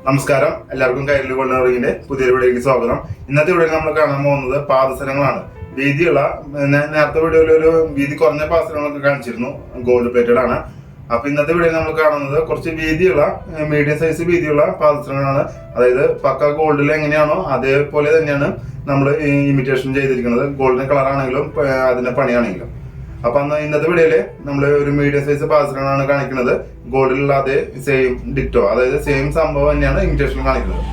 നമസ്കാരം, എല്ലാവർക്കും കൈരളി ഗോൾഡ് റിങ്ങിന്റെ പുതിയൊരു വീഡിയോയിലേക്ക് സ്വാഗതം. ഇന്നത്തെ വീഡിയോയിൽ നമ്മൾ കാണാൻ പോകുന്നത് പാദസരങ്ങളാണ്. വീതിയുള്ള നേരത്തെ വീഡിയോയിൽ ഒരു വീതി കുറഞ്ഞ പാദസരങ്ങളൊക്കെ കാണിച്ചിരുന്നു, ഗോൾഡ് പ്ലേറ്റഡ് ആണ്. അപ്പൊ ഇന്നത്തെ വീഡിയോയിൽ നമ്മൾ കാണുന്നത് കുറച്ച് വീതിയുള്ള മീഡിയം സൈസ് വീതിയുള്ള പാദസരങ്ങളാണ്. അതായത് പക്ക ഗോൾഡിൽ എങ്ങനെയാണോ അതേപോലെ തന്നെയാണ് നമ്മൾ ഇമിറ്റേഷൻ ചെയ്തിരിക്കുന്നത്. ഗോൾഡിന് കളറാണെങ്കിലും അതിന്റെ പണിയാണെങ്കിലും. അപ്പൊ ഇന്നത്തെ വീഡിയോയില് നമ്മൾ ഒരു മീഡിയം സൈസ് പാദസരങ്ങളാണ് കാണിക്കുന്നത്. ഗോൾഡിലുള്ള അതേ സെയിം ഡിറ്റോ, അതായത് സെയിം സംഭവം തന്നെയാണ് ഇമിറ്റേഷൻ കാണിക്കുന്നത്.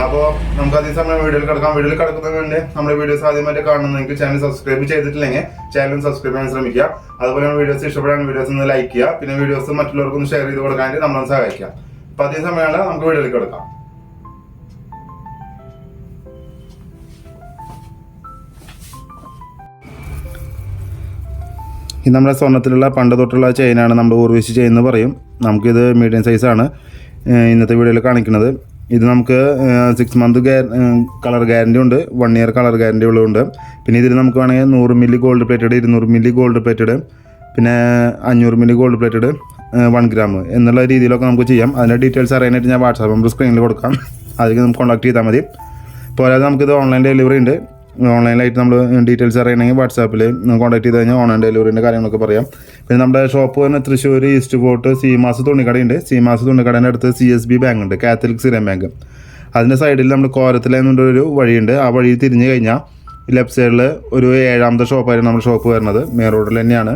അപ്പോൾ നമുക്ക് അധികം സമയം വീഡിയോയിൽ കിടക്കാം. വീഡിയോയിൽ കിടക്കുന്നതിന് വേണ്ടി നമ്മുടെ വീഡിയോസ് ആദ്യമായിട്ട് കാണുന്നെങ്കിൽ ചാനൽ സബ്സ്ക്രൈബ് ചെയ്തിട്ടില്ലെങ്കിൽ ചാനലും സബ്സ്ക്രൈബ് ചെയ്യാൻ ശ്രമിക്കുക. അതുപോലെ വീഡിയോസ് ഇഷ്ടപ്പെടാൻ വീഡിയോസ് ഒന്ന് ലൈക്ക് ചെയ്യുക. പിന്നെ വീഡിയോസ് മറ്റുള്ളവർക്കൊന്ന് ഷെയർ ചെയ്ത് കൊടുക്കാനായിട്ട് നമ്മളെ സഹായിക്കാം. അപ്പൊ അധികം സമയമാണ് നമുക്ക് വീഡിയോയിൽ കിടക്കാം. ഇത് നമ്മുടെ സ്വർണ്ണത്തിലുള്ള പണ്ട് തൊട്ടുള്ള ചെയിനാണ്, നമ്മൾ ഊർവശി ചെയിൻ എന്ന് പറയും. നമുക്കിത് മീഡിയം സൈസാണ് ഇന്നത്തെ വീഡിയോയിൽ കാണിക്കുന്നത്. ഇത് നമുക്ക് 6 മന്ത് കളർ ഗ്യാരണ്ടി ഉണ്ട്, 1 ഇയർ കളർ ഗ്യാരണ്ടി ഉള്ളതുണ്ട്. പിന്നെ ഇതിൽ നമുക്ക് വേണമെങ്കിൽ 100 milli gold plated, 200 milli gold plated, പിന്നെ 500 മില്ലി ഗോൾഡ് പ്ലേറ്റഡ്, 1 ഗ്രാം എന്നുള്ള രീതിയിലൊക്കെ നമുക്ക് ചെയ്യാം. അതിൻ്റെ ഡീറ്റെയിൽസ് അറിയാനായിട്ട് ഞാൻ വാട്സാപ്പ് നമ്പർ സ്ക്രീനിൽ കൊടുക്കാം, അതിലേക്ക് നമുക്ക് കോൺടാക്ട് ചെയ്താൽ മതി. പോരാതെ നമുക്കിത് ഓൺലൈൻ ഡെലിവറി ഉണ്ട്. ഓൺലൈനായിട്ട് നമ്മൾ ഡീറ്റെയിൽസ് അറിയണമെങ്കിൽ വാട്സാപ്പിൽ കോൺടാക്ട് ചെയ്ത് കഴിഞ്ഞാൽ ഓൺലൈൻ ഡെലിവറിൻ്റെ കാര്യങ്ങളൊക്കെ പറയാം. പിന്നെ നമ്മുടെ ഷോപ്പ് തന്നെ തൃശ്ശൂർ ഈസ്റ്റ് ഫോർട്ട് സീമാസ് തുണിക്കടയുണ്ട്. സീമാസ് തുണിക്കടേൻ്റെ അടുത്ത് CSB ബാങ്ക് ഉണ്ട്, കാത്തലിക് സിറിയൻ ബാങ്ക്. അതിൻ്റെ സൈഡിൽ നമ്മൾ കോരത്തിലെന്നൊരു വഴിയുണ്ട്. ആ വഴി തിരിഞ്ഞ് കഴിഞ്ഞാൽ ലെഫ്റ്റ് സൈഡിൽ ഒരു 7ാമത്തെ ഷോപ്പായിരുന്നു നമ്മുടെ ഷോപ്പ് വരുന്നത്. മെയിൻ റോഡിൽ തന്നെയാണ്.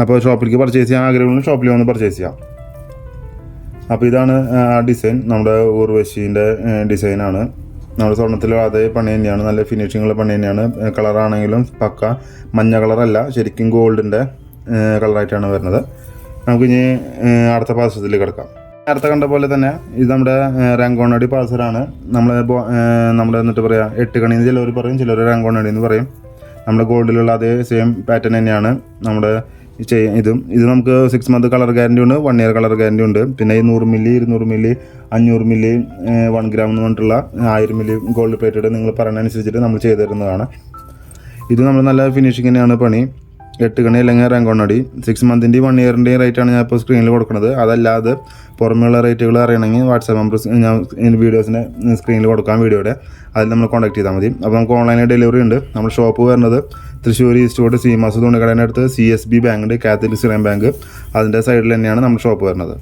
അപ്പോൾ ഷോപ്പിലേക്ക് പർച്ചേസ് ചെയ്യാൻ ആഗ്രഹമുള്ള ഷോപ്പിൽ വന്ന് പർച്ചേസ് ചെയ്യാം. അപ്പോൾ ഇതാണ് ആ ഡിസൈൻ, നമ്മുടെ ഊർവശീൻ്റെ ഡിസൈനാണ്. നമ്മുടെ സ്വർണ്ണത്തിലും അതേ പണി തന്നെയാണ്, നല്ല ഫിനിഷിങ്ങുള്ള പണി തന്നെയാണ്. കളറാണെങ്കിലും പക്ക മഞ്ഞ കളറല്ല, ശരിക്കും ഗോൾഡിൻ്റെ കളറായിട്ടാണ് വരുന്നത്. നമുക്കിനി അടുത്ത പാദസരത്തിൽ കിടക്കാം. നേരത്തെ കണ്ട പോലെ തന്നെ ഇത് നമ്മുടെ രംഗോണടി പാദസരമാണ്. നമ്മൾ എന്നിട്ട് പറയാം 8 കണി എന്ന് ചിലവർ പറയും, ചിലർ രംഗോണടി എന്ന് പറയും. നമ്മുടെ ഗോൾഡിലുള്ള അതേ സെയിം പാറ്റേൺ തന്നെയാണ് നമ്മുടെ ഇത് നമുക്ക് 6 മന്ത് കളർ ഗ്യാരണ്ടി ഉണ്ട്, 1 ഇയർ കളർ ഗ്യാരണ്ടി ഉണ്ട്. പിന്നെ ഈ 100 മില്ലി 200 മില്ലി 500 മില്ലി 1 ഗ്രാം എന്ന് പറഞ്ഞിട്ടുള്ള 1000 മില്ലി ഗോൾഡ് പ്ലേറ്റഡ് നിങ്ങൾ പറയുന്നതനുസരിച്ചിട്ട് നമ്മൾ ചെയ്തു തരുന്നതാണ്. ഇത് നമ്മൾ നല്ല ഫിനിഷിങ് തന്നെയാണ് പണി. 8 കണി അല്ലെങ്കിൽ രംഗോണടി 6 മന്തിൻ്റെയും 1 ഇയറിൻ്റെയും റേറ്റാണ് ഞാൻ ഇപ്പോൾ സ്ക്രീനിൽ കൊടുക്കുന്നത്. അതല്ലാതെ പുറമെയുള്ള റേറ്റുകൾ അറിയണമെങ്കിൽ വാട്സാപ്പ് നമ്പർ ഞാൻ വീഡിയോസിൻ്റെ സ്ക്രീനിൽ കൊടുക്കാം, വീഡിയോയുടെ അതിൽ നമ്മൾ കോൺടാക്ട് ചെയ്താൽ മതി. അപ്പോൾ നമുക്ക് ഓൺലൈനായി ഡെലിവറി ഉണ്ട്. നമ്മുടെ ഷോപ്പ് വരുന്നത് തൃശ്ശൂർ ഈസ്റ്റ് ഫോർട്ട് സീമാസ് തുണിക്കടേൻ്റെ അടുത്ത് CSB ബാങ്ക് ഉണ്ട്, കാത്തലിക് സിറിയൻ ബാങ്ക്. അതിൻ്റെ സൈഡിൽ തന്നെയാണ് നമ്മുടെ ഷോപ്പ് വരുന്നത്.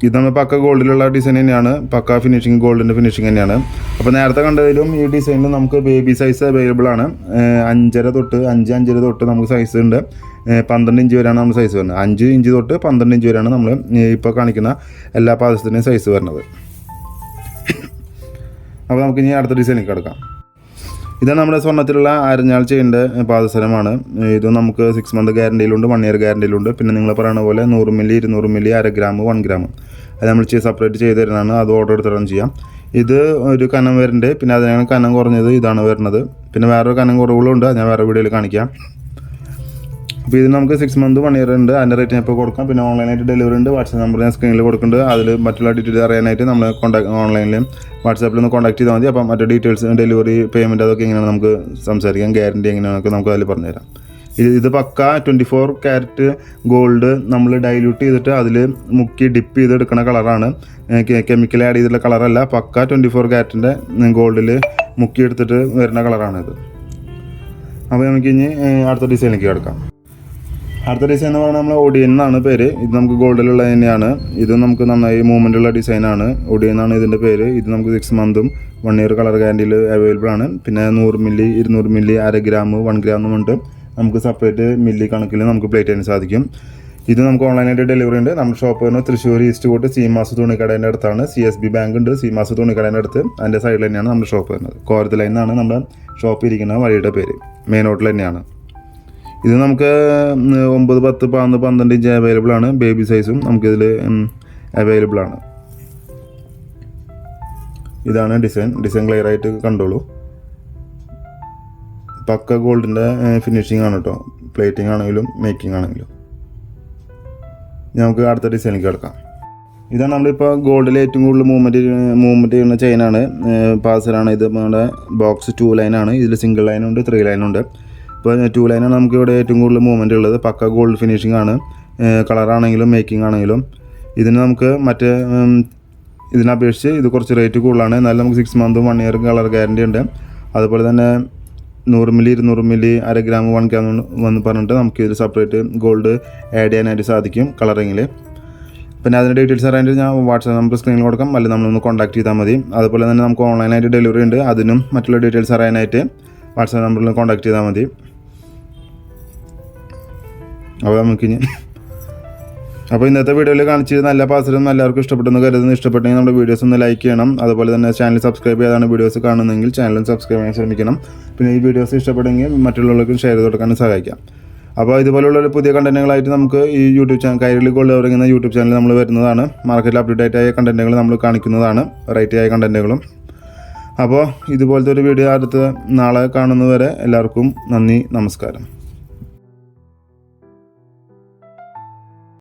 ഇത് നമ്മൾ പക്ക ഗോൾഡിലുള്ള ഡിസൈൻ തന്നെയാണ്, പക്ക ഫിനിഷിങ് ഗോൾഡിൻ്റെ ഫിനിഷിങ് തന്നെയാണ്. അപ്പോൾ നേരത്തെ കണ്ടതിലും ഈ ഡിസൈനിൽ നമുക്ക് ബേബി സൈസ് അവൈലബിൾ ആണ്. 5.5 തൊട്ട് 5.5 തൊട്ട് നമുക്ക് സൈസ് ഉണ്ട്. 12 ഇഞ്ച് വരെയാണ് നമ്മൾ സൈസ് വരുന്നത്. 5 ഇഞ്ച് തൊട്ട് 12 ഇഞ്ച് വരെയാണ് നമ്മൾ ഇപ്പോൾ കാണിക്കുന്ന എല്ലാ പാദസരത്തിൻ്റെയും സൈസ് വരുന്നത്. അപ്പോൾ നമുക്ക് ഇനി അടുത്ത ഡിസൈനിലേക്ക് കിടക്കാം. ഇതാണ് നമ്മുടെ സ്വർണ്ണത്തിലുള്ള അരഞ്ഞാൾ ചെയിൻ്റെ പാദസരമാണ്. ഇത് നമുക്ക് 6 മന്ത് ഗ്യാരണ്ടിയിലുണ്ട്, 1 ഇയർ ഗ്യാരണ്ടിയിലുണ്ട്. പിന്നെ നിങ്ങൾ പറയുന്ന പോലെ 100 മില്ലി 200 മില്ലി 1 ഗ്രാം 1 ഗ്രാം അത് നമ്മൾ സെപ്പറേറ്റ് ചെയ്ത് തരുന്നതാണ്. അത് ഓർഡർ എടുത്തിട്ട് ചെയ്യാം. ഇത് ഒരു കനം വരുന്നുണ്ട്, പിന്നെ അതിനാണ് കനം കുറഞ്ഞത് ഇതാണ് വരുന്നത്. പിന്നെ വേറൊരു കനം കുറവുകളുണ്ട്, ഞാൻ വേറെ വീഡിയോയിൽ കാണിക്കാം. അപ്പോൾ ഇതിന് നമുക്ക് 6 മന്ത് 1 ഇയർ ഉണ്ട്. അതിൻ്റെ റേറ്റ് ഞാൻ ഇപ്പോൾ കൊടുക്കാം. പിന്നെ ഓൺലൈനായിട്ട് ഡെലിവറി ഉണ്ട്. വാട്സാപ്പ് നമ്പർ ഞാൻ സ്ക്രീനിൽ കൊടുക്കുന്നുണ്ട്. അതിൽ മറ്റുള്ള ഡീറ്റെയിൽസ് അറിയാനായിട്ട് നമ്മൾ ഓൺലൈനിൽ വാട്സാപ്പിൽ ഒന്ന് കോൺടാക്ട് ചെയ്താൽ മതി. അപ്പം മറ്റു ഡീറ്റെയിൽസ് ഡെലിവറി പേയ്മെൻറ്റ് അതൊക്കെ എങ്ങനെയാണ് നമുക്ക് സംസാരിക്കാം. ഗ്യാരണ്ടി എങ്ങനെയാണെന്നൊക്കെ നമുക്ക് അതിൽ പറഞ്ഞുതരാം. ഇത് പക്ക 24 ക്യാരറ്റ് ഗോൾഡ് നമ്മൾ ഡൈല്യൂട്ട് ചെയ്തിട്ട് അതിൽ മുക്കി ഡിപ്പ് ചെയ്തെടുക്കുന്ന കളറാണ്. കെമിക്കൽ ആഡ് ചെയ്തിട്ടുള്ള കളറല്ല, പക്ക 24 ക്യാരറ്റിൻ്റെ ഗോൾഡിൽ മുക്കി എടുത്തിട്ട് വരുന്ന കളറാണിത്. അപ്പോൾ നമുക്കിനി അടുത്ത ഡിസൈനിലേക്ക് കിടക്കാം. അടുത്ത ഡിസൈൻ എന്ന് പറഞ്ഞാൽ നമ്മൾ ഒഡിയൻ എന്നാണ് പേര്. ഇത് നമുക്ക് ഗോൾഡിലുള്ള തന്നെയാണ്. ഇത് നമുക്ക് നന്നായി മൂവ്മെൻറ്റുള്ള ഡിസൈനാണ്. ഒഡിയൻ എന്നാണ് ഇതിൻ്റെ പേര്. ഇത് നമുക്ക് 6 മന്തും 1 ഇയർ കളർ ഗ്യാരണ്ടിയിൽ അവൈലബിൾ ആണ്. പിന്നെ 100 മില്ലി 200 മില്ലി 1 ഗ്രാം 1 ഗ്രാം എന്നുണ്ട് നമുക്ക് സെപ്പറേറ്റ് മില്ലി കണക്കിൽ നമുക്ക് പ്ലേറ്റ് ചെയ്യാൻ സാധിക്കും. ഇത് നമുക്ക് ഓൺലൈനായിട്ട് ഡെലിവറി ഉണ്ട്. നമ്മുടെ ഷോപ്പ് വരുന്നത് തൃശ്ശൂർ ഈസ്റ്റ് ഫോർട്ട് സീമാസ് തുണിക്കടേൻ്റെ അടുത്താണ്. CSB ബാങ്ക് ഉണ്ട്, സീമാസ് തുണിക്കടേൻ്റെ അടുത്ത്. അതിൻ്റെ സൈഡിൽ തന്നെയാണ് നമ്മുടെ ഷോപ്പ് വരുന്നത്. കോരത്തിൽ നിന്നാണ് നമ്മുടെ ഷോപ്പ് ഇരിക്കുന്ന വഴിയുടെ പേര്. മെയിൻ റോഡിൽ തന്നെയാണ്. ഇത് നമുക്ക് 9, 10, 11, 12 ഇഞ്ച് അവൈലബിൾ ആണ്. ബേബി സൈസും നമുക്കിതിൽ അവൈലബിൾ ആണ്. ഇതാണ് ഡിസൈൻ ക്ലിയർ ആയിട്ട് കണ്ടോളൂ. പക്ക ഗോൾഡിൻ്റെ ഫിനിഷിംഗ് ആണ് കേട്ടോ, പ്ലേറ്റിംഗ് ആണെങ്കിലും മേക്കിംഗ് ആണെങ്കിലും. നമുക്ക് അടുത്ത ഡിസൈനിലേക്ക് കിടക്കാം. ഇതാണ് നമ്മളിപ്പോൾ ഗോൾഡിൽ ഏറ്റവും കൂടുതൽ മൂവ്മെൻറ്റ് ചെയ്യുന്ന ചെയിനാണ്, പാദസരമാണ്. ഇത് നമ്മുടെ ബോക്സ് 2 ലൈനാണ്. ഇതിൽ സിംഗിൾ ലൈനുണ്ട്, 3 ലൈനുണ്ട്. ഇപ്പോൾ 2 ലൈനാണ് നമുക്കിവിടെ ഏറ്റവും കൂടുതൽ മൂവ്മെൻറ്റ് ഉള്ളത്. പക്ക ഗോൾഡ് ഫിനിഷിംഗ് ആണ്, കളറാണെങ്കിലും മേക്കിംഗ് ആണെങ്കിലും. ഇതിന് നമുക്ക് ഇതിനപേക്ഷിച്ച് ഇത് കുറച്ച് റേറ്റ് കൂടുതലാണ്. എന്നാലും നമുക്ക് 6 മന്തും 1 ഇയർ കളർ ഗ്യാരണ്ടി ഉണ്ട്. അതുപോലെ തന്നെ 100 മില്ലി 200 മില്ലി 1/2 ഗ്രാം 1 ഗ്രാം വന്ന് പറഞ്ഞിട്ട് നമുക്ക് ഇതിൽ സെപ്പറേറ്റ് ഗോൾഡ് ആഡ് ചെയ്യാനായിട്ട് സാധിക്കും കളറിങ്ങിൽ. പിന്നെ അതിൻ്റെ ഡീറ്റെയിൽസ് അറിയാനായിട്ട് ഞാൻ വാട്സാപ്പ് നമ്പർ സ്ക്രീനിൽ കൊടുക്കാം, അല്ലെങ്കിൽ നമ്മളൊന്ന് കോൺടാക്ട് ചെയ്താൽ മതി. അതുപോലെ തന്നെ നമുക്ക് ഓൺലൈനായിട്ട് ഡെലിവറി ഉണ്ട്. അതിനും മറ്റുള്ള ഡീറ്റെയിൽസ് അറിയാനായിട്ട് വാട്സാപ്പ് നമ്പറിൽ കോൺടാക്ട് ചെയ്താൽ മതി. അപ്പോൾ ഇന്നത്തെ വീഡിയോയിൽ കാണിച്ചത് നല്ല പാർസലും എല്ലാവർക്കും ഇഷ്ടപ്പെട്ടെന്ന് കരുതുന്നു. ഇഷ്ടപ്പെട്ടെങ്കിൽ നമ്മുടെ വീഡിയോസ് ഒന്ന് ലൈക്ക് ചെയ്യണം. അതുപോലെ തന്നെ ചാനൽ സബ്സ്ക്രൈബ് ചെയ്താണ് വീഡിയോസ് കാണുന്നതെങ്കിൽ ചാനലും സബ്സ്ക്രൈബ് ചെയ്യാൻ ശ്രമിക്കണം. പിന്നെ ഈ വീഡിയോസ് ഇഷ്ടപ്പെട്ടെങ്കിൽ മറ്റുള്ളവർക്കും ഷെയർ ചെയ്ത് കൊടുക്കാനും സഹായിക്കാം. അപ്പോൾ ഇതുപോലുള്ള പുതിയ കണ്ടന്റുകളായിട്ട് നമുക്ക് ഈ യൂട്യൂബ് ചാനൽ കൈരളി ഗോൾഡ് ഇറങ്ങുന്ന യൂട്യൂബ് ചാനൽ നമ്മൾ വരുന്നതാണ്. മാർക്കറ്റിൽ അപ്ഡേറ്റ് ആയ കണ്ടന്റുകൾ നമ്മൾ കാണിക്കുന്നതാണ്, വെറൈറ്റി ആയ കണ്ടന്റുകളും. അപ്പോൾ ഇതുപോലത്തെ ഒരു വീഡിയോ അടുത്ത് നാളെ കാണുന്നതുവരെ എല്ലാവർക്കും നന്ദി, നമസ്കാരം.